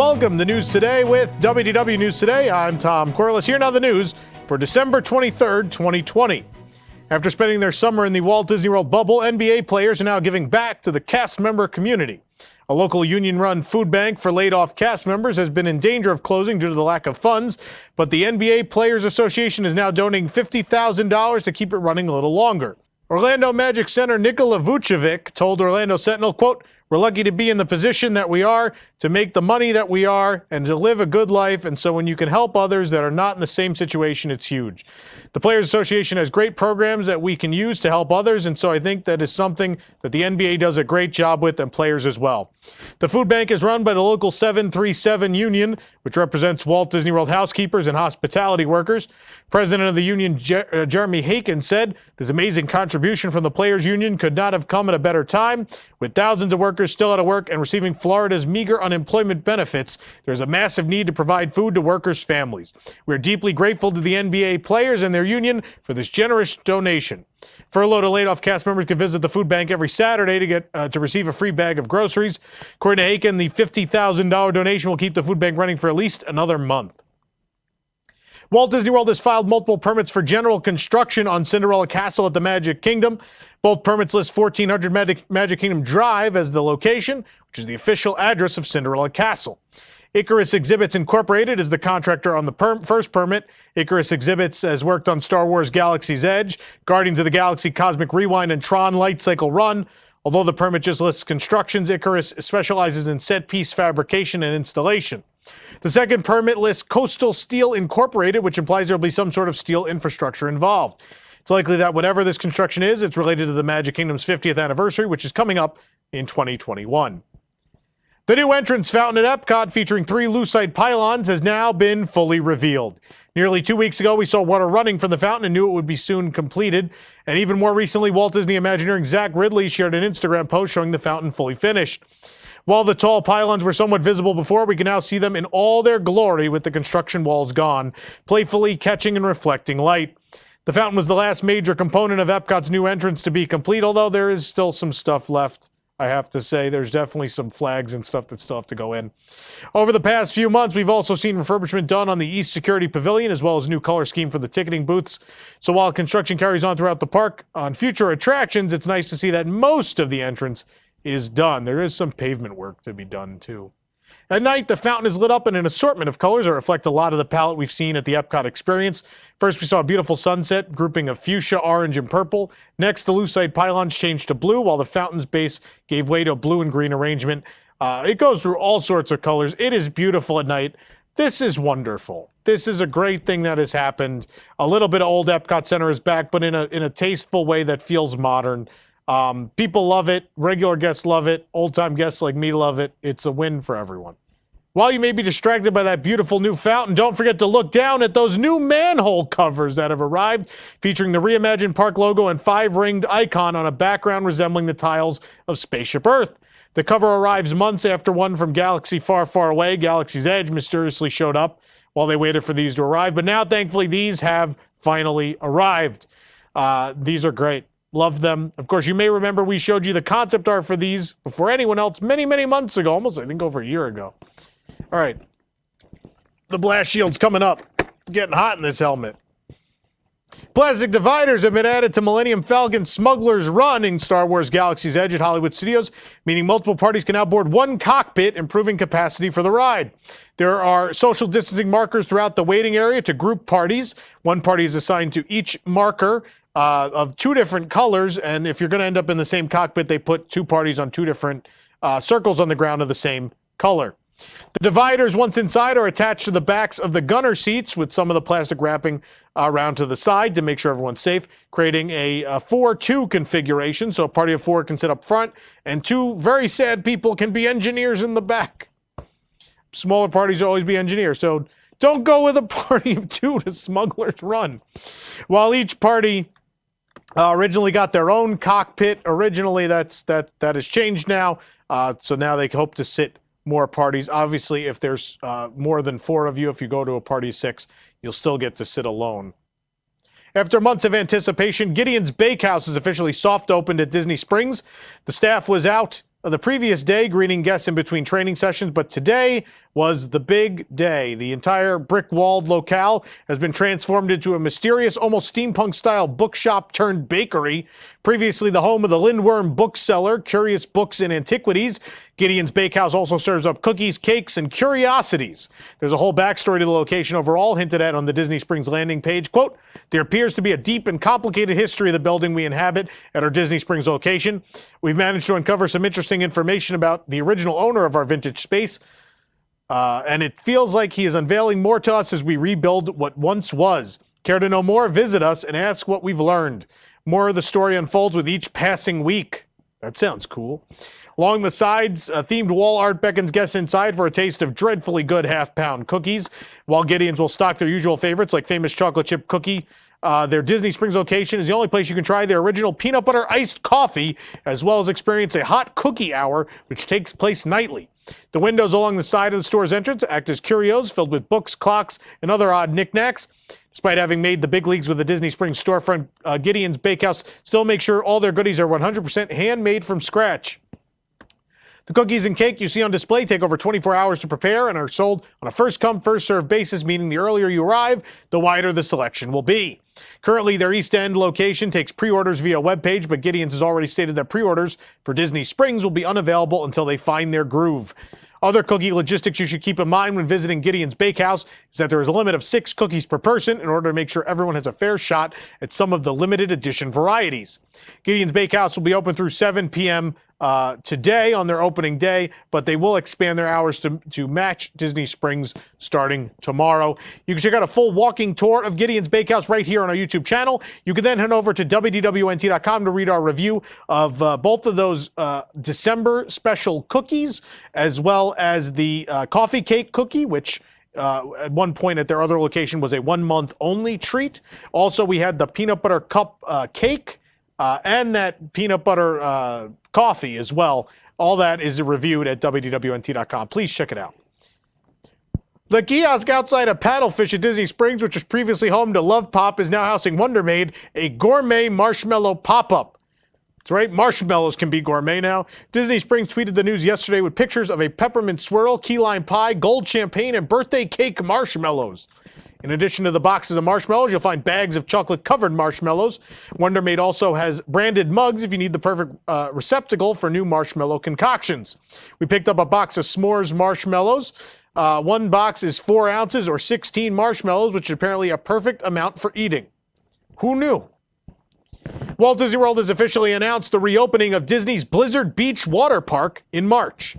Welcome to News Today with WDW News Today. I'm Tom Corliss. Here now the news for December 23rd, 2020. After spending their summer in the Walt Disney World bubble, NBA players are now giving back to the cast member community. A local union-run food bank for laid-off cast members has been in danger of closing due to the lack of funds, but the NBA Players Association is now donating $50,000 to keep it running a little longer. Orlando Magic center Nikola Vucevic told Orlando Sentinel, quote, "We're lucky to be in the position that we are, to make the money that we are, and to live a good life, and so when you can help others that are not in the same situation, it's huge. The Players Association has great programs that we can use to help others, and so I think that is something that the NBA does a great job with, and players as well." The food bank is run by the local 737 union, which represents Walt Disney World housekeepers and hospitality workers. President of the union, Jeremy Haken, said, "This amazing contribution from the Players Union could not have come at a better time. With thousands of workers still out of work and receiving Florida's meager unemployment benefits, there's a massive need to provide food to workers' families. We're deeply grateful to the NBA players and their union for this generous donation." Furloughed or laid-off cast members can visit the food bank every Saturday to receive a free bag of groceries. According to Haken, the $50,000 donation will keep the food bank running for at least another month. Walt Disney World has filed multiple permits for general construction on Cinderella Castle at the Magic Kingdom. Both permits list 1400 Magic Kingdom Drive as the location, which is the official address of Cinderella Castle. Icarus Exhibits Incorporated is the contractor on the first permit. Icarus Exhibits has worked on Star Wars Galaxy's Edge, Guardians of the Galaxy Cosmic Rewind, and Tron Light Cycle Run. Although the permit just lists constructions, Icarus specializes in set-piece fabrication and installation. The second permit lists Coastal Steel Incorporated, which implies there will be some sort of steel infrastructure involved. It's likely that whatever this construction is, it's related to the Magic Kingdom's 50th anniversary, which is coming up in 2021. The new entrance fountain at Epcot, featuring 3 lucite pylons, has now been fully revealed. Nearly 2 weeks ago, we saw water running from the fountain and knew it would be soon completed. And even more recently, Walt Disney Imagineering Zach Ridley shared an Instagram post showing the fountain fully finished. While the tall pylons were somewhat visible before, we can now see them in all their glory with the construction walls gone, playfully catching and reflecting light. The fountain was the last major component of Epcot's new entrance to be complete, although there is still some stuff left. I have to say, there's definitely some flags and stuff that still have to go in. Over the past few months, we've also seen refurbishment done on the East Security Pavilion, as well as a new color scheme for the ticketing booths. So while construction carries on throughout the park, on future attractions, it's nice to see that most of the entrance is done. There is some pavement work to be done, too. At night, the fountain is lit up in an assortment of colors that reflect a lot of the palette we've seen at the Epcot experience. First, we saw a beautiful sunset grouping of fuchsia, orange, and purple. Next, the lucite pylons changed to blue, while the fountain's base gave way to a blue and green arrangement. It goes through all sorts of colors. It is beautiful at night. This is wonderful. This is a great thing that has happened. A little bit of old Epcot Center is back, but in a tasteful way that feels modern. People love it. Regular guests love it. Old-time guests like me love it. It's a win for everyone. While you may be distracted by that beautiful new fountain, don't forget to look down at those new Manhole covers that have arrived, featuring the reimagined park logo and 5-ringed icon on a background resembling the tiles of Spaceship Earth. The cover arrives months after one from Galaxy Far, Far Away, Galaxy's Edge, mysteriously showed up while they waited for these to arrive. But now, thankfully, these have finally arrived. These are great. Love them. Of course, you may remember we showed you the concept art for these before anyone else many, many months ago, almost, I think, over a year ago. All right. The blast shield's coming up. It's getting hot in this helmet. Plastic dividers have been added to Millennium Falcon Smugglers Run in Star Wars Galaxy's Edge at Hollywood Studios, meaning multiple parties can now board one cockpit, improving capacity for the ride. There are social distancing markers throughout the waiting area to group parties. One party is assigned to each marker of 2 different colors, and if you're going to end up in the same cockpit, they put 2 parties on 2 different circles on the ground of the same color. The dividers, once inside, are attached to the backs of the gunner seats with some of the plastic wrapping around to the side to make sure everyone's safe, creating a 4-2 configuration, so a party of 4 can sit up front, and 2 very sad people can be engineers in the back. Smaller parties will always be engineers, so don't go with a party of 2 to Smugglers Run. While each party originally got their own cockpit, originally that has changed now, so now they hope to sit more parties. Obviously, if there's more than 4 of you, if you go to a party of 6, you'll still get to sit alone. After months of anticipation, Gideon's Bakehouse is officially soft opened at Disney Springs. The staff was out the previous day greeting guests in between training sessions, but today was the big day. The entire brick-walled locale has been transformed into a mysterious, almost steampunk-style bookshop turned bakery. Previously the home of the Lindworm bookseller, Curious Books and Antiquities, Gideon's Bakehouse also serves up cookies, cakes, and curiosities. There's a whole backstory to the location overall, hinted at on the Disney Springs landing page. Quote, there appears to be a deep and complicated history of the building we inhabit at our Disney Springs location. We've managed to uncover some interesting information about the original owner of our vintage space. And it feels like he is unveiling more to us as we rebuild what once was. Care to know more? Visit us and ask what we've learned. More of the story unfolds with each passing week. That sounds cool. Along the sides, themed wall art beckons guests inside for a taste of dreadfully good half-pound cookies, while Gideon's will stock their usual favorites like famous chocolate chip cookie. Their Disney Springs location is the only place you can try their original peanut butter iced coffee, as well as experience a hot cookie hour, which takes place nightly. The windows along the side of the store's entrance act as curios filled with books, clocks, and other odd knickknacks. Despite having made the big leagues with the Disney Springs storefront, Gideon's Bakehouse still makes sure all their goodies are 100% handmade from scratch. The cookies and cake you see on display take over 24 hours to prepare and are sold on a first-come, first-served basis, meaning the earlier you arrive, the wider the selection will be. Currently, their East End location takes pre-orders via webpage, but Gideon's has already stated that pre-orders for Disney Springs will be unavailable until they find their groove. Other cookie logistics you should keep in mind when visiting Gideon's Bakehouse is that there is a limit of 6 cookies per person in order to make sure everyone has a fair shot at some of the limited edition varieties. Gideon's Bakehouse will be open through 7 p.m. Today on their opening day, but they will expand their hours to match Disney Springs starting tomorrow. You can check out a full walking tour of Gideon's Bakehouse right here on our YouTube channel. You can then head over to WDWNT.com to read our review of both of those December special cookies, as well as the coffee cake cookie, which at one point at their other location was a 1-month only treat. Also, we had the peanut butter cup cake and that peanut butter coffee as well. All that is reviewed at WDWNT.com. Please check it out. The kiosk outside of Paddlefish at Disney Springs, which was previously home to Love Pop, is now housing Wonder Maid, a gourmet marshmallow pop-up. That's right, marshmallows can be gourmet now. Disney Springs tweeted the news yesterday with pictures of a peppermint swirl, key lime pie, gold champagne, and birthday cake marshmallows. In addition to the boxes of marshmallows, you'll find bags of chocolate-covered marshmallows. Wonder Maid also has branded mugs if you need the perfect receptacle for new marshmallow concoctions. We picked up a box of s'mores marshmallows. One box is 4 ounces or 16 marshmallows, which is apparently a perfect amount for eating. Who knew? Walt Disney World has officially announced the reopening of Disney's Blizzard Beach water park in March.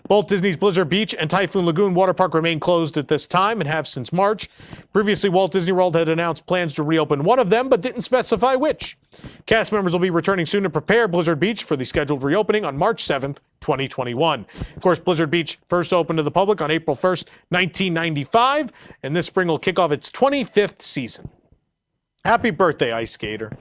Both Disney's Blizzard Beach and Typhoon Lagoon water park remain closed at this time and have since March. Previously, Walt Disney World had announced plans to reopen one of them, but didn't specify which. Cast members will be returning soon to prepare Blizzard Beach for the scheduled reopening on March 7th, 2021. Of course, Blizzard Beach first opened to the public on April 1st, 1995, and this spring will kick off its 25th season. Happy birthday, Ice Skater.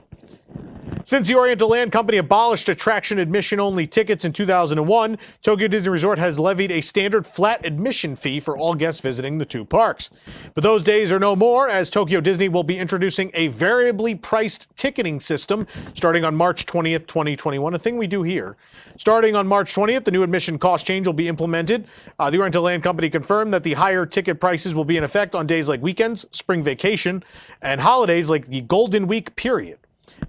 Since the Oriental Land Company abolished attraction admission-only tickets in 2001, Tokyo Disney Resort has levied a standard flat admission fee for all guests visiting the 2 parks. But those days are no more, as Tokyo Disney will be introducing a variably priced ticketing system starting on March 20th, 2021, a thing we do here. Starting on March 20th, the new admission cost change will be implemented. The Oriental Land Company confirmed that the higher ticket prices will be in effect on days like weekends, spring vacation, and holidays like the Golden Week period.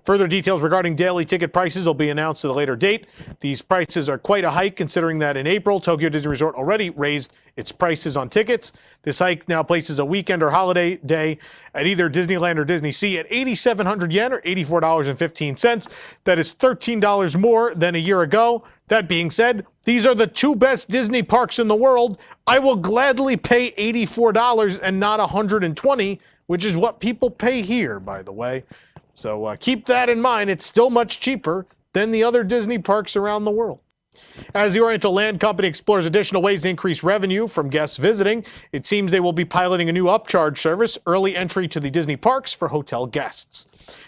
Further details regarding daily ticket prices will be announced at a later date. These prices are quite a hike considering that in April, Tokyo Disney Resort already raised its prices on tickets. This hike now places a weekend or holiday day at either Disneyland or Disney Sea at 8,700 yen or $84.15. That is $13 more than a year ago. That being said, these are the 2 best Disney parks in the world. I will gladly pay $84 and not $120, which is what people pay here, by the way. So keep that in mind. It's still much cheaper than the other Disney parks around the world. As the Oriental Land Company explores additional ways to increase revenue from guests visiting, it seems they will be piloting a new upcharge service, early entry to the Disney parks for hotel guests.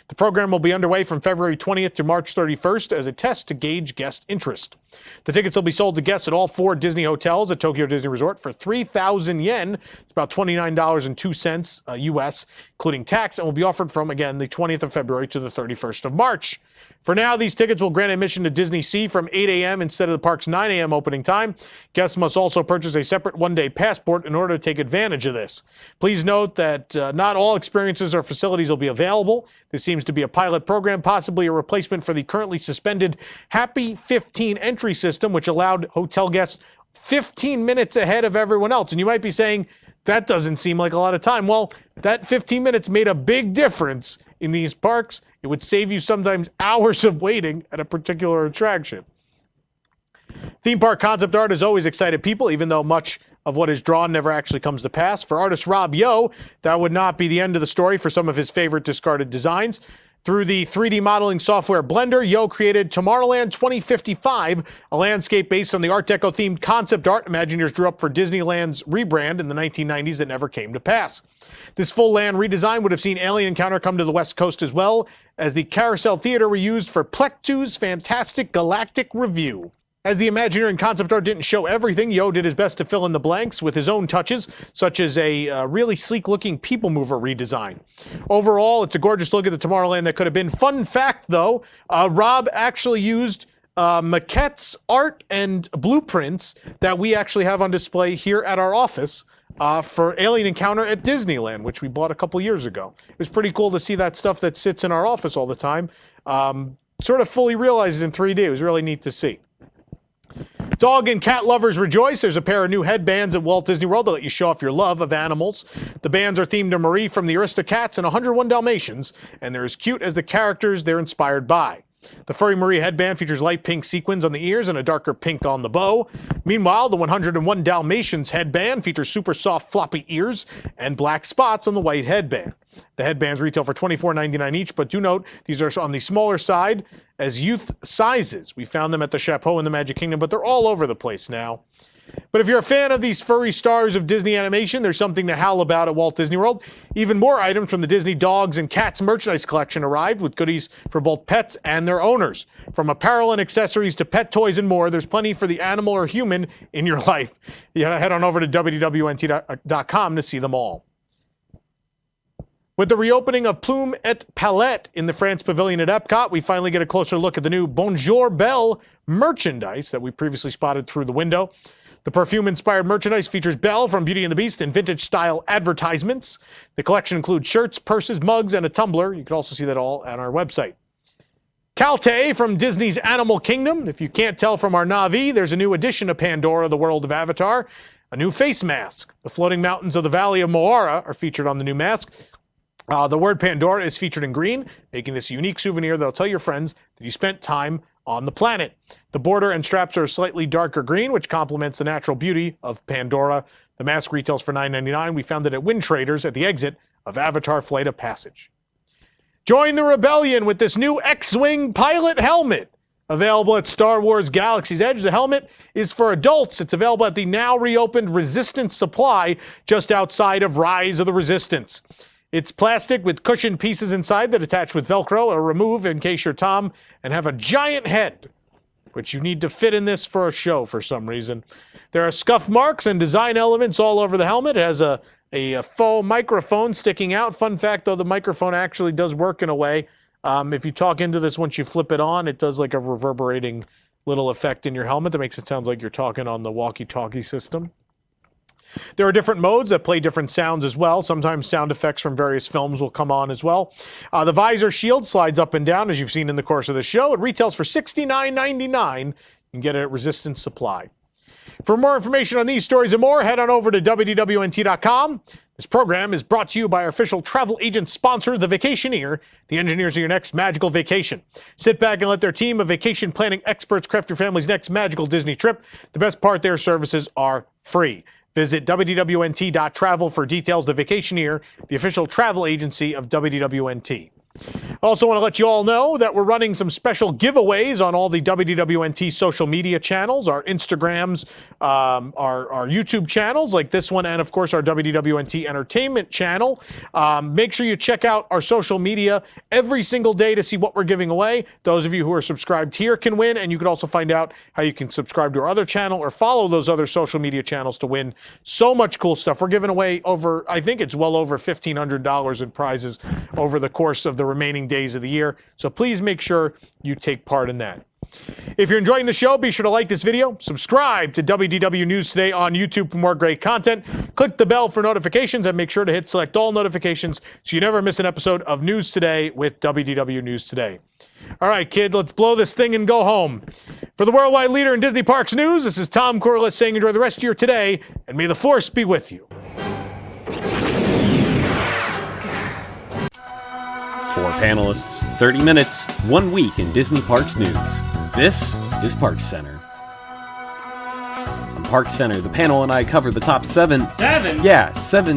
The program will be underway from February 20th to March 31st as a test to gauge guest interest. The tickets will be sold to guests at all 4 Disney hotels at Tokyo Disney Resort for 3,000 yen. It's about $29.02 US, including tax, and will be offered from, again, the 20th of February to the 31st of March. For now, these tickets will grant admission to Disney Sea from 8 a.m. instead of the park's 9 a.m. opening time. Guests must also purchase a separate one-day passport in order to take advantage of this. Please note that not all experiences or facilities will be available. This seems to be a pilot program, possibly a replacement for the currently suspended Happy 15 entry system, which allowed hotel guests 15 minutes ahead of everyone else. And you might be saying, that doesn't seem like a lot of time. Well, that 15 minutes made a big difference in these parks. It would save you sometimes hours of waiting at a particular attraction. Theme park concept art has always excited people, even though much of what is drawn never actually comes to pass. For artist Rob Yo, that would not be the end of the story for some of his favorite discarded designs. Through the 3D modeling software Blender, Yo created Tomorrowland 2055, a landscape based on the Art Deco-themed concept art Imagineers drew up for Disneyland's rebrand in the 1990s that never came to pass. This full land redesign would have seen Alien Encounter come to the West Coast as well as the Carousel Theater were used for Plec2's Fantastic Galactic Review. As the Imagineering concept art didn't show everything, Yo did his best to fill in the blanks with his own touches, such as a really sleek-looking People Mover redesign. Overall, it's a gorgeous look at the Tomorrowland that could have been. Fun fact, though, Rob actually used maquettes, art, and blueprints that we actually have on display here at our office for Alien Encounter at Disneyland, which we bought a couple years ago. It was pretty cool to see that stuff that sits in our office all the time sort of fully realized in 3D. It was really neat to see. Dog and cat lovers rejoice. There's a pair of new headbands at Walt Disney World to let you show off your love of animals. The bands are themed to Marie from the Aristocats and 101 Dalmatians, and they're as cute as the characters they're inspired by. The Furry Marie headband features light pink sequins on the ears and a darker pink on the bow. Meanwhile, the 101 Dalmatians headband features super soft floppy ears and black spots on the white headband. The headbands retail for $24.99 each, but do note these are on the smaller side as youth sizes. We found them at the Chapeau in the Magic Kingdom, but they're all over the place now. But if you're a fan of these furry stars of Disney animation, there's something to howl about at Walt Disney World. Even more items from the Disney Dogs and Cats merchandise collection arrived with goodies for both pets and their owners. From apparel and accessories to pet toys and more, there's plenty for the animal or human in your life. You gotta head on over to WDWNT.com to see them all. With the reopening of Plume et Palette in the France Pavilion at Epcot, we finally get a closer look at the new Bonjour Belle merchandise that we previously spotted through the window. The perfume-inspired merchandise features Belle from Beauty and the Beast in vintage-style advertisements. The collection includes shirts, purses, mugs, and a tumbler. You can also see that all at our website. Calte from Disney's Animal Kingdom. If you can't tell from our Na'vi, there's a new addition to Pandora, the world of Avatar, a new face mask. The floating mountains of the Valley of Moara are featured on the new mask. The word Pandora is featured in green, making this a unique souvenir that'll tell your friends that you spent time on the planet. The border and straps are slightly darker green, which complements the natural beauty of Pandora. The mask retails for $9.99. We found it at Wind Traders at the exit of Avatar Flight of Passage. Join the rebellion with this new X-Wing pilot helmet. Available at Star Wars Galaxy's Edge. The helmet is for adults. It's available at the now reopened Resistance Supply just outside of Rise of the Resistance. It's plastic with cushioned pieces inside that attach with Velcro or remove in case you're Tom and have a giant head, which you need to fit in this for a show for some reason. There are scuff marks and design elements all over the helmet. It has a faux microphone sticking out. Fun fact, though, the microphone actually does work in a way. If you talk into this, once you flip it on, it does like a reverberating little effect in your helmet that makes it sound like you're talking on the walkie-talkie system. There are different modes that play different sounds as well. Sometimes sound effects from various films will come on as well. The visor shield slides up and down, as you've seen in the course of the show. It retails for $69.99. You can get it at Resistance Supply. For more information on these stories and more, head on over to WDWNT.com. This program is brought to you by our official travel agent sponsor, The Vacationeer, the engineers of your next magical vacation. Sit back and let their team of vacation planning experts craft your family's next magical Disney trip. The best part, their services are free. Visit WDWNT.travel for details. The Vacationeer, the official travel agency of WDWNT. I also want to let you all know that we're running some special giveaways on all the WDWNT social media channels, our Instagrams, our YouTube channels like this one, and of course our WDWNT Entertainment channel. Make sure you check out our social media every single day to see what we're giving away. Those of you who are subscribed here can win, and you can also find out how you can subscribe to our other channel or follow those other social media channels to win so much cool stuff. We're giving away over, I think it's well over $1,500 in prizes over the course of the the remaining days of the year. So please make sure you take part in that. If you're enjoying the show, be sure to like this video, subscribe to WDW News Today on YouTube for more great content, click the bell for notifications, and make sure to hit select all notifications so you never miss an episode of News Today with WDW News Today. All right, kid, let's blow this thing and go home. For the worldwide leader in Disney Parks news, this is Tom Corliss saying enjoy the rest of your today, and may the Force be with you. 4 panelists, 30 minutes, 1 week in Disney Parks news. This is Parks Center. On Parks Center, the panel and I cover the top 7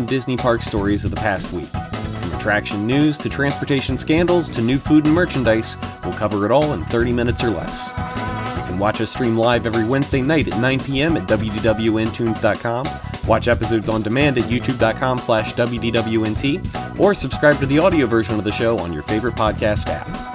Disney Parks stories of the past week. From attraction news to transportation scandals to new food and merchandise, we'll cover it all in 30 minutes or less. You can watch us stream live every Wednesday night at 9 p.m. at WDWNtunes.com, watch episodes on demand at youtube.com/WDWNT, or subscribe to the audio version of the show on your favorite podcast app.